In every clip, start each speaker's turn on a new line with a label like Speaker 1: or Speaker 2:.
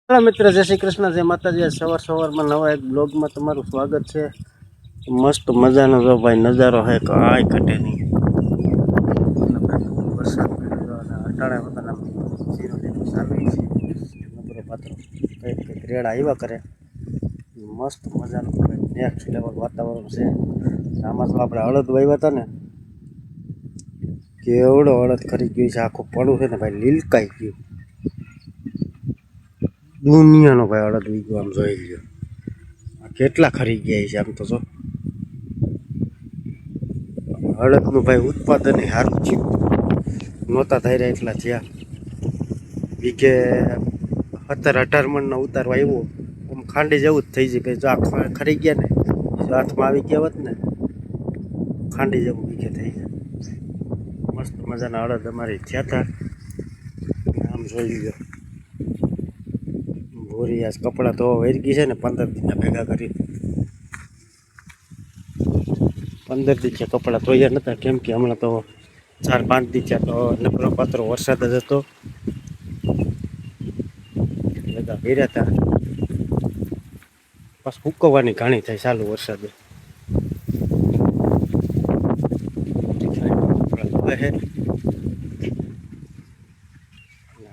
Speaker 1: Hello मित्र, जय श्री कृष्ण, जय माताजी। सवार सवार में नवा एक ब्लॉग में तमारू स्वागत है। मस्त मजानो जो भाई नजारो है काई घटे नहीं। वरसाद अटाणे बधाना जीरो लीधुं चालू छे। नबरो पात्रो कंईक रेड़ा आव्या करे। मस्त मजानो नेक्स्ट लेवल वातावरण छे। आमां तो आपणे हळद वाव्या हता ने, केवड़ो हळद खरी गई छे। आखुं पड़ुं छे ने भाई લીલકાઈ गयुं। दुनियानो भाई हळद वीग्यो। आम जोई ल्यो आ केटला खरी गया छे। आम तो जो हळदनुं भाई उत्पादन सारुं थयुं। नहोता धार्या એટલા થયા। વીઘે 17-18 મણનો ઉતારો આવ્યો। આમ ખાંડી જેવું જ થઈ જાય ભાઈ। જો આ ખરી ગયા ને, જો હાથમાં આવી ગયા હોત ને, ખાંડી જેવું વીઘે થઈ જાય। મસ્ત મજાના હળદ અમારી થયા હતા। આમ જોઈ લ્યો ભૂરી આ કપડાં ધોવા વેરગી છે ને 15 દીના ભેગા કરી। 15 દી કપડાં ધોયા નતા, કેમ કે હમણાં તો 4-5 દી તો નબળો પાત્રો વરસાદ જ હતો। બધા ભેર્યા હતા, બસ સુકવવાની ઘણી થાય ચાલુ વરસાદે।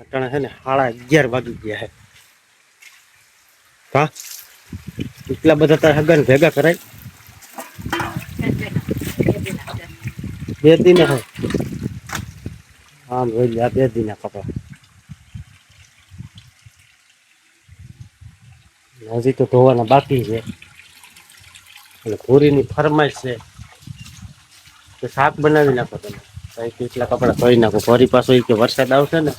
Speaker 1: અટાણે છે ને 11:30 વાગી ગયા છે। હા, એટલા બધા તાર હગાને ભેગા કરાય? 2 દિન है। आम જોઈ લે, આ 2 દિના કપડા। હજી તો ધોવાના બાકી છે। એટલે ઘોરીની ફરમાઈશ છે કે શાક બનાવી નાખો તમે। એટલા કપડા ધોઈ નાખો। ફરી પાછો કે વરસાદ આવશે ને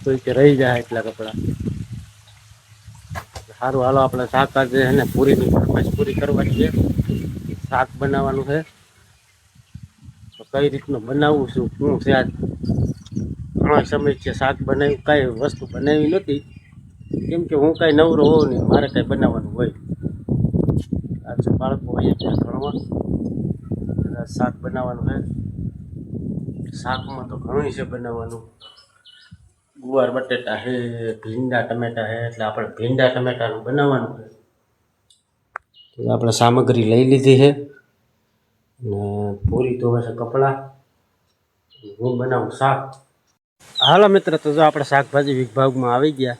Speaker 1: તો કે રહી જાય એટલા કપડા। સારું, હાલો આપણે શાક આજે છે ને પૂરીની ફરમાઈશ પૂરી કરવાની છે। શાક બનાવવાનું છે તો કઈ રીતનું બનાવવું છું, શું છે? આજ ઘણા સમય છે શાક બનાવ્યું, કાંઈ વસ્તુ બનાવી નથી, કેમ કે હું કાંઈ નવરો હોઉં ને, મારે કાંઈ બનાવવાનું હોય। આજે બાળકો હોય ત્યાં ઘણવા શાક બનાવવાનું છે। શાકમાં તો ઘણું છે બનાવવાનું। ગુવાર બટેટા છે, ભીંડા ટમેટા છે, એટલે આપણે ભીંડા ટમેટાનું બનાવવાનું છે। તો આપણે સામગ્રી લઈ લીધી છે ને પૂરી ધોવે છે કપડાં, હું બનાવું શાક। હાલો મિત્ર, તો જો આપણે શાકભાજી વિભાગમાં આવી ગયા।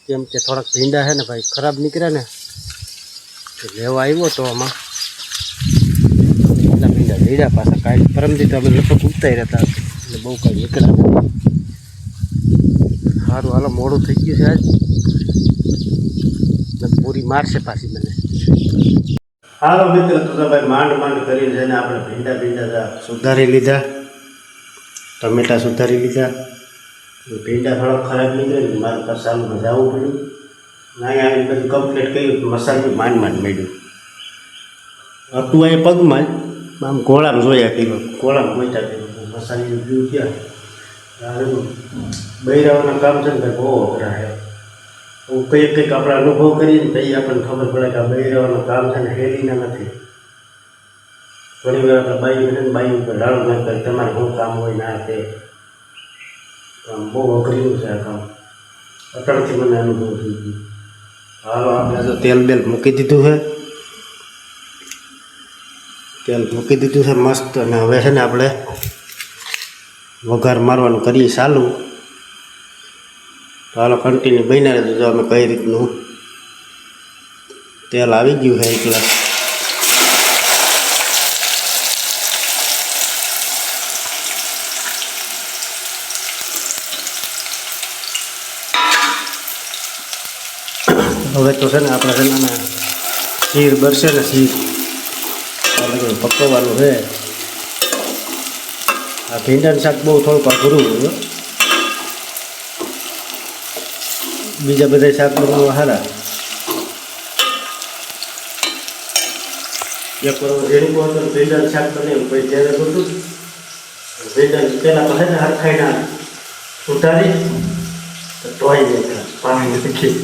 Speaker 1: કેમ કે થોડાક ભીંડા છે ને ભાઈ ખરાબ નીકળ્યા ને, તો લેવા આવ્યો તો આમાં એટલા ભીંડા લીધા પાછા। કાંઈ પરમદી તો અમે લગભગ ઉતાર્યા હતા, એટલે બહુ કાંઈ નીકળ્યા નથી। સારું, હાલો મોડું થઈ ગયું છે આજ, પૂરી મારશે પાછી મને। હાલો મિત્ર, તો ભાઈ માંડ માંડ કરીને છે ને આપણે ભીંડા સુધારી લીધા, ટમેટા સુધારી લીધા। ભીંડા થોડા ખરાબ નીકળે ને મારે પાસે સાલુમાં જવું પડ્યું। ના આવી બધું કમ્પ્લીટ કર્યું, મસાલું માંડ મળ્યું હતું અહીંયા પગમાં જ। આમ ગોળામાં જોયા કર્યો, ગોળામાં મોટા કર્યો, મસાલી ગયું ક્યાં બૈરાઓના કામ છે ને ભાઈ બહુ અઘરા છે। હું કંઈક આપણે અનુભવ કરીએ ને પછી આપણને ખબર પડે કે આ બૈરાઓનું કામ છે ને હેલીના નથી। ઘણી વાર આપણે બાઈ ઉપર લાડુ ના કરે, તમારે શું કામ હોય ના તે કામ બહુ અઘરીનું છે આ કામ। અટળથી મને અનુભવ થઈ ગયો। હાલો આપણે તો તેલ બેલ મૂકી દીધું છે, તેલ મૂકી દીધું છે મસ્ત। અને હવે છે ને આપણે વઘાર મારવાનું કરીએ ચાલુ। તો હાલો કન્ટિન્યુ બન્યા રહેજો। જો અમે કઈ રીતનું તેલ આવી ગયું છે એટલે હવે તો છે ને આપણે છે ને ખીર બરશે ને, ખીર પકવવાનું છે। આ ભીંડાનું શાક બહુ થોડુંક અઘરું હોય, બીજા બધા શાક બનાવવા સારા। એક રેણું હતું ભીંડાનું શાક બનાવ્યું, પછી ત્યારે બધું ભીંડા પહેલાં તો છે ને હરખાઈના ઉતારી ધોઈ દેતા, પાણી નાખી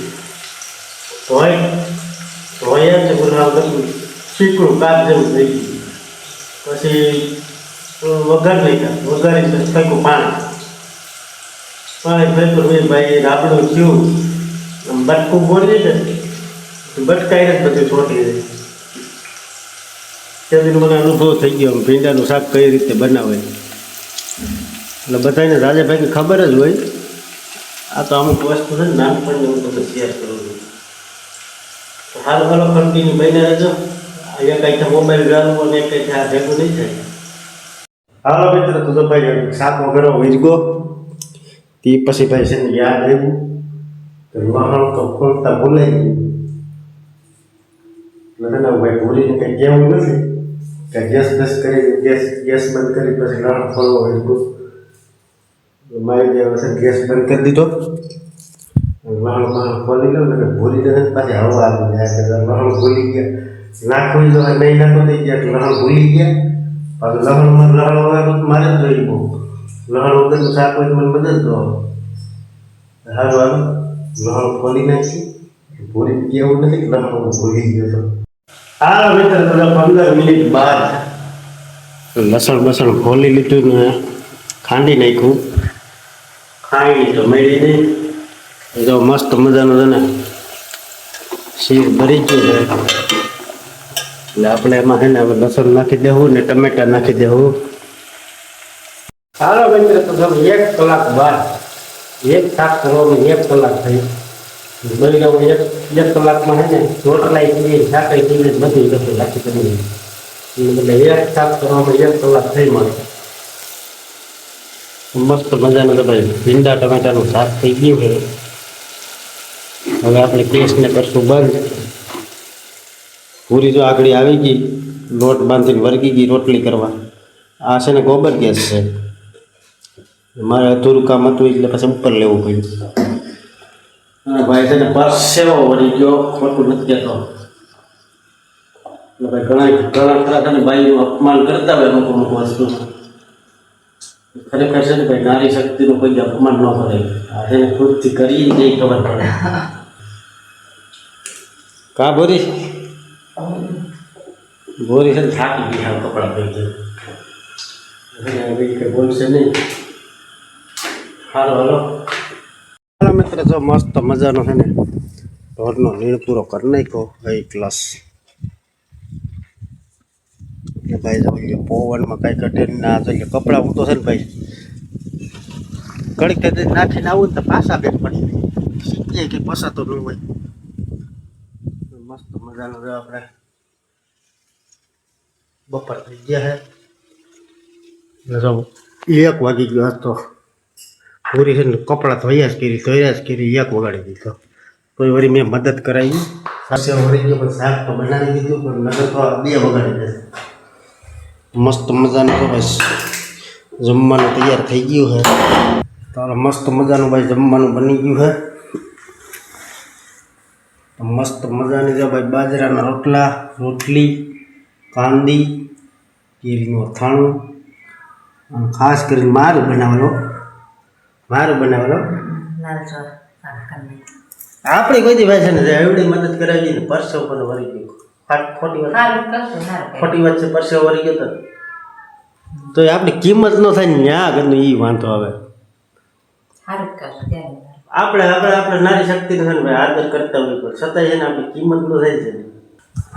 Speaker 1: ધોયા ને બધું બધું શીકડું કાચ જેવું થઈ ગયું। પછી વઘાર નાખ્યા, વઘારીને ફેંકું પાણી, હા ભાઈ તો ભાઈ રાબડું થયું બટકું બોલી છે બટકાઈને જ બધું છોટી જાય ત્યાંથી મને અનુભવ થઈ ગયો ભીંડાનું શાક કઈ રીતે બનાવે એટલે બધાને રાજાભાઈને ખબર જ હોય આ તો અમુક વસ્તુ છે ને નાનપણની હું બધું શેર કરું છું હાલ હાલો કન્ટિન્યુ બની રહેજો એક કંઈ મોબાઈલ ગાળવો ને એક કંઈ આ ભેગું નહીં થાય હાલો મિત્ર તો ભાઈ શાક વગેરે વીજગો તે પછી ભાઈ છે ને યાદ આવ્યું તો વાહણ તો ખોલતા ભૂલાઈ ગયું એટલે ભાઈ ભૂલીને કંઈ કહેવું નથી કે ગેસ કરી ગેસ બંધ કરી પછી લણ ખોલવો વીજગું મારી જે હશે ગેસ બંધ કરી દીધો લહણ ખોલી લો ને ભૂલી જશે પાછી હવા આવી જાય કે લહણ ભૂલી ગયા નાખવી તો નહીં નાખો થઈ ગયા કે લહણ ભૂલી ગયા પાછું લહણમાં લહણ વગર મારે જ જોઈએ બહુ લહણ વગરનું શાક હોય તો મને મદદ દો સારું હાલો લહણ ખોલી નાખી ભૂલી કેવું નથી કે લહણ ભૂલી ગયો તો હા મિત્ર 15 મિનિટ બાદ લસણ બસણ ખોલી લીધું ને ખાંડી નાખ્યું ખાઈ તો મેળી નહીં જો મસ્ત મજાનું છે ને શીર ભરી ગયું છે એટલે આપણે એમાં છે ને હવે લસણ નાખી દેવું ને ટમેટા નાખી દેવું હાલો મિત્ર તો તમે 1 કલાક બાદ એક શાક કરવામાં 1 કલાક થઈ બની ગયું એક કલાકમાં છે ને રોટલાઈ કરી શાકાઈ કરી બધું લખી રાખી કરી એટલે એક શાક કરવામાં 1 કલાક થઈ મળે મસ્ત મજાનું તો ભાઈ ભીંડા ટમેટાનું શાક થઈ ગયું છે હવે આપણે ગેસને કરશું બંધ પૂરી જો આગળ આવી ગઈ લોટ બાંધીને વળગી ગઈ રોટલી કરવા આ છે ને ગોબર ગેસ છે મારે અધૂરું કામ હતું એટલે પછી ઉપર લેવું પડ્યું અને ભાઈ છે ને પરસેવો વળી ગયો ખોટું નથી કહેતો એટલે ભાઈ ઘણા ખરા છે ને બાઈનું અપમાન કરતા હોય અમુક વસ્તુ ખરેખર છે ને ભાઈ નારી શક્તિનું કોઈ અપમાન ન કરે આ છે ને ખુદથી કરી નહીં ખબર પડે કા બોરી છે ને થાકી ગઈ હા કપડાં પહેરી કંઈ બોલશે નહીં સારું હાલો મિત્ર જો મસ્ત મજાનો છે ને ઢોરનો નીણ પૂરો કરી નાખ્યો એક ગ્લાસ એટલે ભાઈ જો પવનમાં કાંઈ ઘટે ના જોઈએ કપડાં હું તો છે ને ભાઈ ઘડીક તે નાખીને આવું ને તો પાછા બેગ પડી જાય કે પસાતો ન હોય મસ્ત મજાનો જો આપણે બપોર થઈ ગયા છે જો 1 વાગી ગયો હતો પૂરી છે ને કપડાં ધોયા જ કરી 1 વગાડી દીધો તોય વળી મેં મદદ કરાવી સાસે વળી ગયો પણ શાક તો બનાવી દીધું પણ નગર તો 2 વગાડી દેશે મસ્ત મજાનું તો બસ જમવાનું તૈયાર થઈ ગયું છે તો મસ્ત મજાનું ભાઈ જમવાનું બની ગયું છે મસ્ત મજાની જો ભાઈ બાજરાના રોટલા રોટલી કાંદી કેરીનું અથાણું અને ખાસ કરીને મારું બનાવેલો આપણે કોઈ દી ભાઈ છે ને એવડી મદદ કરાવી ને પરસો પર વળી ગયો ખોટી વાત છે પરસો વળી ગયો તો આપણી કિંમત ન થાય ને ત્યાં આગળ એ વાંધો આવે આપણે નારી શક્તિને છે ને ભાઈ આદર કરતા હોય પણ છતાંય છે ને આપણી કિંમત ન થાય છે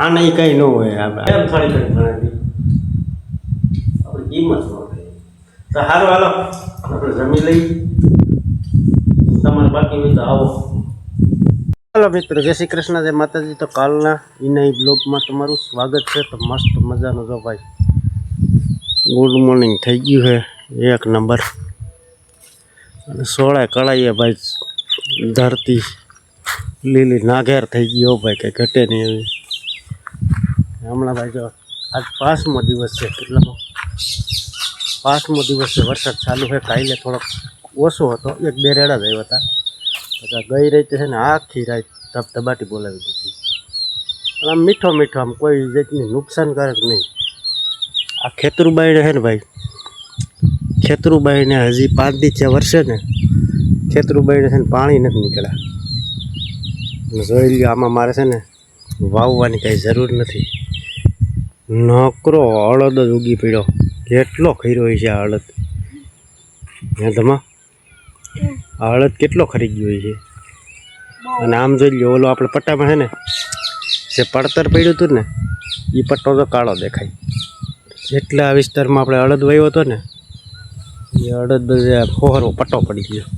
Speaker 1: આને એ કંઈ ન હોય આપણે એમ થોડી ઘણી ભણાવી આપણી કિંમત ન થાય તો સારું હાલો આપણે જમી લઈ તમારે બાકી હોય તો આવો હાલો મિત્રો જય શ્રી કૃષ્ણ જય માતાજી તો કાલના એના બ્લોગમાં તમારું સ્વાગત છે તો મસ્ત મજાનું જો ભાઈ ગુડ મોર્નિંગ થઈ ગયું છે 1 નંબર અને સોળાએ કળાઈએ ભાઈ ધરતી લીલી નાઘેર થઈ ગયો ભાઈ કંઈ ઘટે નહીં એવી હમણાં ભાઈ જો આજ 5મો દિવસ છે કેટલામાં 5મો દિવસ છે વરસાદ ચાલુ છે કાલે થોડોક ઓછો હતો 1-2 રેડા જ આવ્યા હતા પછી ગઈ રાતે છે ને આખી રાત ધબધબાટી બોલાવી દીધી આમ મીઠો આમ કોઈ જાતની નુકસાનકારક નહીં આ ખેતરુબાઈને છે ને ભાઈ ખેતરુબાઈને હજી 5 દી થયા વર્ષે ને ખેતરુબાઈને છે ને પાણી નથી નીકળ્યા જોઈ લ્યો આમાં મારે છે ને વાવવાની કાંઈ જરૂર નથી નકરો અડદ જ ઉગી પડ્યો કેટલો ખીરો હોય છે આ અડદ હે ધમા આ હળદ કેટલો ખરી ગયો છે. અને આમ જોઈ લો, ઓલો આપણે પટ્ટામાં છે ને જે પડતર પડ્યું હતું ને એ પટ્ટો તો કાળો દેખાય. જેટલા વિસ્તારમાં આપણે અડદ વાવ્યો હતો ને એ અડદ ફોહરો પટ્ટો પડી ગયો.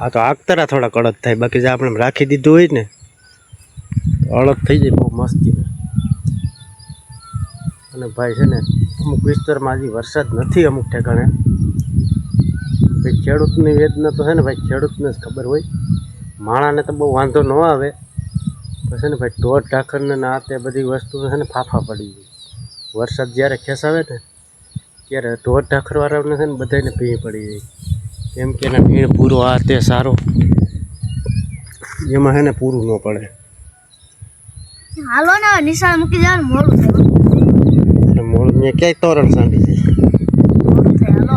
Speaker 1: આ તો આગતરા થોડાક અડદ થાય, બાકી જે આપણે રાખી દીધું હોય ને તો અડદ થઈ જાય બહુ મસ્તી. અને ભાઈ છે ને અમુક વિસ્તારમાં હજી વરસાદ નથી, અમુક ઠેકાણે. ભાઈ ખેડૂતની વેદના તો છે ને ભાઈ ખેડૂતને જ ખબર હોય. માણાને તો બહુ વાંધો ન આવે, તો છે ને ભાઈ ઢોર ઢાખરને આ તે બધી વસ્તુ છે ને ફાફા પડી ગઈ. વરસાદ જ્યારે ખેંચાવે ને ત્યારે ઢોર ઢાખરવાળાને છે ને બધાને ભીણ પડી જાય, કેમ કે એના ભીણ પૂરો આ તે સારો, એમાં છે ને પૂરું ન પડે.
Speaker 2: હાલો ને નિશાળ મૂકી જવાનું મોડું થાય.
Speaker 1: એટલે મોડું ને ક્યાંય તોરણ સાંડી જાય,
Speaker 2: હાલો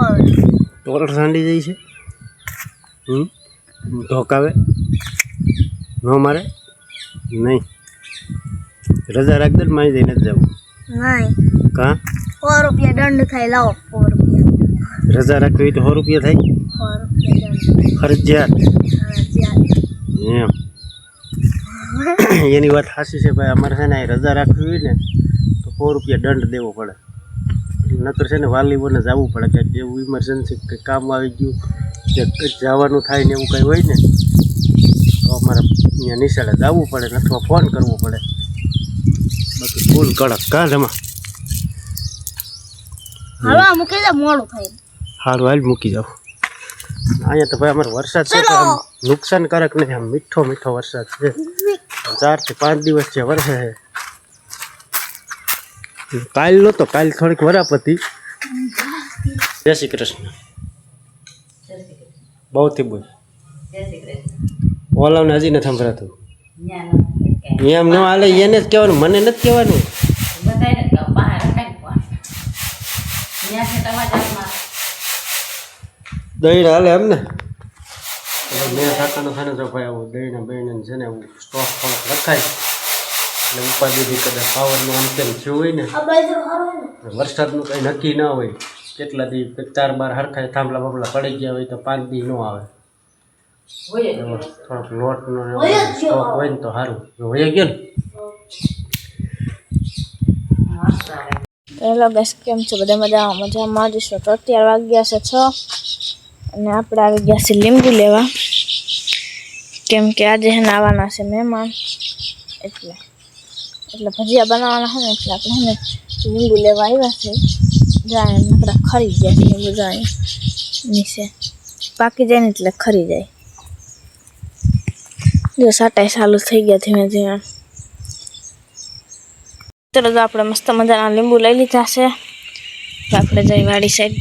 Speaker 1: તોરણ સાંડી જાય છે. ધોકાવે ન મારે નહીં, રજા રાખ દે, મારી જઈને જ જવું.
Speaker 2: નહીં
Speaker 1: કા
Speaker 2: 100 રૂપિયા દંડ થાય, લાવો 100 રૂપિયા.
Speaker 1: રજા રાખવી હોય તો 100 રૂપિયા થાય
Speaker 2: 100 રૂપિયા દંડ
Speaker 1: ફરજિયાત
Speaker 2: ફરજિયાત.
Speaker 1: એમ એની વાત સાચી છે ભાઈ. અમારે છે ને રજા રાખવી હોય ને તો 100 રૂપિયા દંડ દેવો પડે. નકર છે ને વાલીઓને જવું પડે, કે એવું ઇમરજન્સી કંઈ કામ આવી ગયું કે જવાનું થાય ને એવું કંઈ હોય ને તો અમારે અહીંયા નિશાળે જવું પડે ને અથવા ફોન કરવો પડે. બાકી ફૂલ કડક કાં જમા.
Speaker 2: હાલો મૂકી દે, મોડું થાય.
Speaker 1: સારું હાલ મૂકી જાઓ. અહીંયા તો ભાઈ અમારે વરસાદ છે તો આમ નુકસાનકારક નહીં, આમ મીઠો મીઠો વરસાદ છે. 4 થી 5 દિવસ છે વરસે છે. કાલ નહોતો, કાલ થોડીક વરાપ હતી. જય શ્રી કૃષ્ણ. બહુથી બોલ. ઓલાને હજી નથી સંભળાતું. એમ ન હાલે, એને જ કહેવાનું, મને નથી કહેવાનું. દહીં હાલે એમ ને. મેં કાકાનો છે ને જો ભાઈ આવું દહીંને બહીને છે ને એવું સ્ટોક થોડોક રખાય એટલે ઉપાધિથી કદાચ પાવરનું આમ તેમ થયું હોય ને, વરસાદનું કંઈ નક્કી ના હોય, કેટલા દી 4-12 હરખાય થાંભલા બાંભલા પડી ગયા હોય તો 5 દી ન આવે. થોડોક લોટનો સ્ટોક હોય ને તો સારું. વહી ગયો ને.
Speaker 2: હેલો ગાઈસ, કેમ છો બધા? મજામાં જશો. તો અત્યારે વાગ્યા છે 6 અને આપણે આવી ગયા છે લીંબુ લેવા, કેમ કે આજે હે આવવાના છે મહેમાન, એટલે ભજીયા બનાવવાના છે ને, એટલે આપણે હે ને લીંબુ લેવા આવ્યા છે. જાય નકરા ખરી જાય લીંબુ, જાય નીચે પાકી જાય ને એટલે ખરી જાય. જો સાટાઈ ચાલુ થઈ ગયા ધીમે ધીમે. ચલો તો આપણે મસ્ત મજાના લીંબુ લઈ લીધા છે. આપણે જઈ વાડી સાઈડ.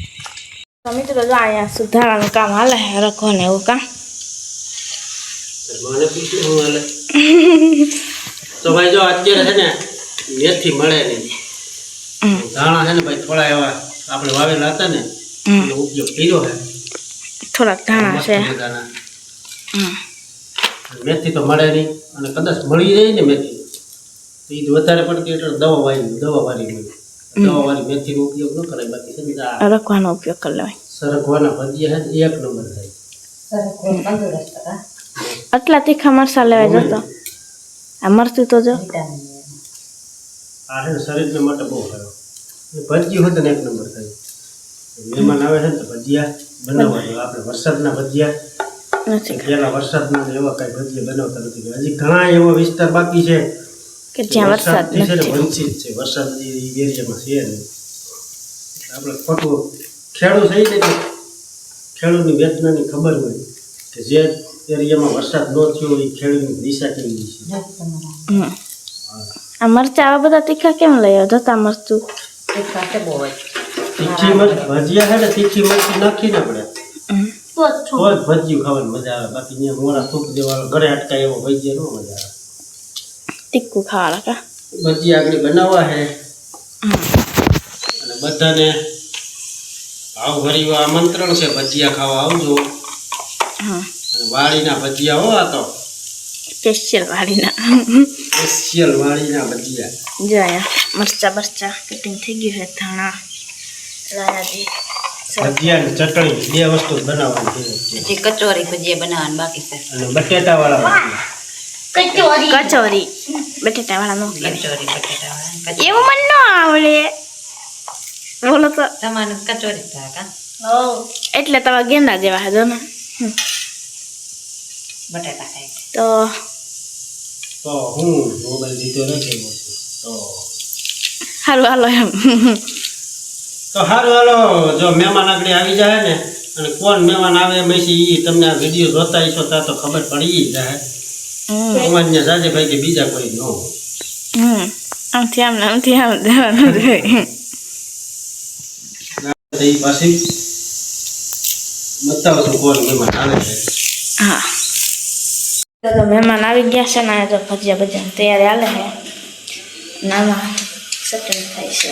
Speaker 2: મિત્રો જો અહીંયા સુધારાનું કામ હાલે રખો ને એવું કામ.
Speaker 1: તો ભાઈ જો અત્યારે છે ને મેથી મળે નહીં, ધાણા છે ને ભાઈ થોડા એવા આપણે વાવેલા હતા ને એનો ઉપયોગ કર્યો છે.
Speaker 2: થોડાક ધાણા છે.
Speaker 1: મેથી તો મળે નહીં, અને કદાચ મળી જાય ને મેથી તો એ વધારે પડતી એટલે દવાવાળી મળે. દવાવાળી મેથીનો ઉપયોગ ન કરાય. બાકી છે ને
Speaker 2: રખવાનો ઉપયોગ કરી લેવાય.
Speaker 1: સરગવાના ભજીયા છે 1 નંબર થાય.
Speaker 2: આટલા તીખા મરસા લેવા જતો આ મરચું તો જો
Speaker 1: આ છે શરીરને માટે બહુ સારું. ભજીયું હોય તો 1 નંબર થાય. મહેમાન આવે છે ને તો ભજીયા બનાવવાનું. આપણે વરસાદના ભજીયા નથી, પેલા વરસાદના એવા કઈ ભજીયા બનાવતા નથી. હજી ઘણા એવા વિસ્તાર બાકી છે
Speaker 2: કે જ્યાં વરસાદ નથી,
Speaker 1: વંચિત છે. વરસાદની એરિયામાં છે ને આપણે ખોટું ખેડૂત થઈ જાય, ખેડૂતની વેદનાની ખબર હોય કે જે એરિયામાં વરસાદ ન થયો એ ખેડૂતની દિશા કેવી છે.
Speaker 2: આ મરચા આવા બધા તીખા કેમ લઈ આવ્યો? જતા મરચું
Speaker 1: તીખી ભજીયા છે ને, તીખી મરચી નાખીને આપણે તો જ ભજીયું ખાવાની મજા આવે. બાકી ત્યાં મોડા થૂક દેવાનો ઘરે અટકાય એવો ભજીયા ન મજા આવે.
Speaker 2: તીખું ખાવાના કા
Speaker 1: ભજીયા આગળ બનાવવા છે અને બધાને ભાવ ભરી આમંત્રણ છે. ભજીયા ખાવા આવજો. અને વાડીના ભજીયા હો, આ તો
Speaker 2: સ્પેશિયલ વાડીના
Speaker 1: ભજીયા.
Speaker 2: જો અહીંયા મરચા કટિંગ થઈ ગયું છે. ધાણા રાયાજી
Speaker 1: ભજીયા ને ચટણી બે વસ્તુ જ બનાવવાની છે
Speaker 3: હજી કચોરી ભજીયા બનાવવાનું બાકી છે.
Speaker 1: અને બટેટા વાળા
Speaker 2: કચોરી બટેટા વાળા નો
Speaker 3: કચોરી બટેટાવાળા.
Speaker 2: એવું મને ન આવડે બોલો તો
Speaker 3: તમારે કચોરી થાય કા
Speaker 2: એટલે તમારા ગેંડા જેવા હજો ને
Speaker 3: બટાટા ખાય
Speaker 2: તો
Speaker 1: તો હું મોબાઈલ જીતો નથી તો
Speaker 2: સારું હાલો એમ
Speaker 1: તો સારું હાલો જો મહેમાન આગળ આવી જાય ને અને કોણ મહેમાન આવે પછી ઈ તમને આ વિડીયો જોતા હશો ત્યાં તો ખબર પડી જાય અમારે જાજે ભાઈ કે બીજા કોઈ ન હોય
Speaker 2: આમથી આમ જવાનું જોઈએ
Speaker 1: એ પાછી બતાવો તો કોણ મહેમાન આવે છે
Speaker 2: હા તો મહેમાન આવી ગયા છે ને તો ભજીયા તૈયારી હાલે છે નામાં ચટણી થાય છે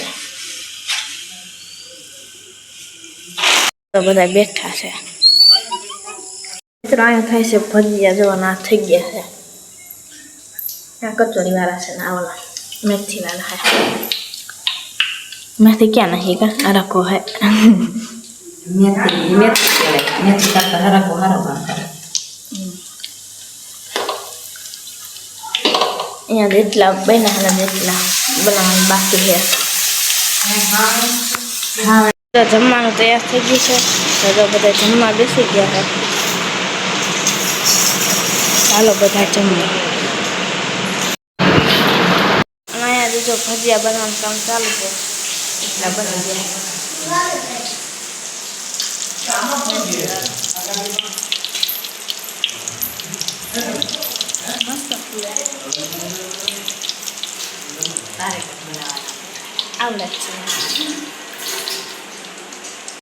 Speaker 2: તો બધા બેઠા છે મિત્રો અહીંયા થાય છે ભજીયા જોવાના થઈ ગયા છે આ કચોરી વાળા છે ને આવલા મેથી વાળા છે મેથી ક્યાં નહીં કા આ રખો હે
Speaker 3: મેથી કરતા હરાકો હારો કામ કરે.
Speaker 2: અહીંયા જેટલા બન્યા હતા જેટલા બનાવવાનું બાકી છે તો જમવાનું તૈયાર થઈ ગયું છે તો બધા જમવા બેસી ગયા છે ચાલો બધા જમવા અને અહીંયા જો ભજીયા બનાવવાનું કામ ચાલુ છે એટલા બની ગયા
Speaker 3: તારે બનાવવાના
Speaker 2: આવડે છે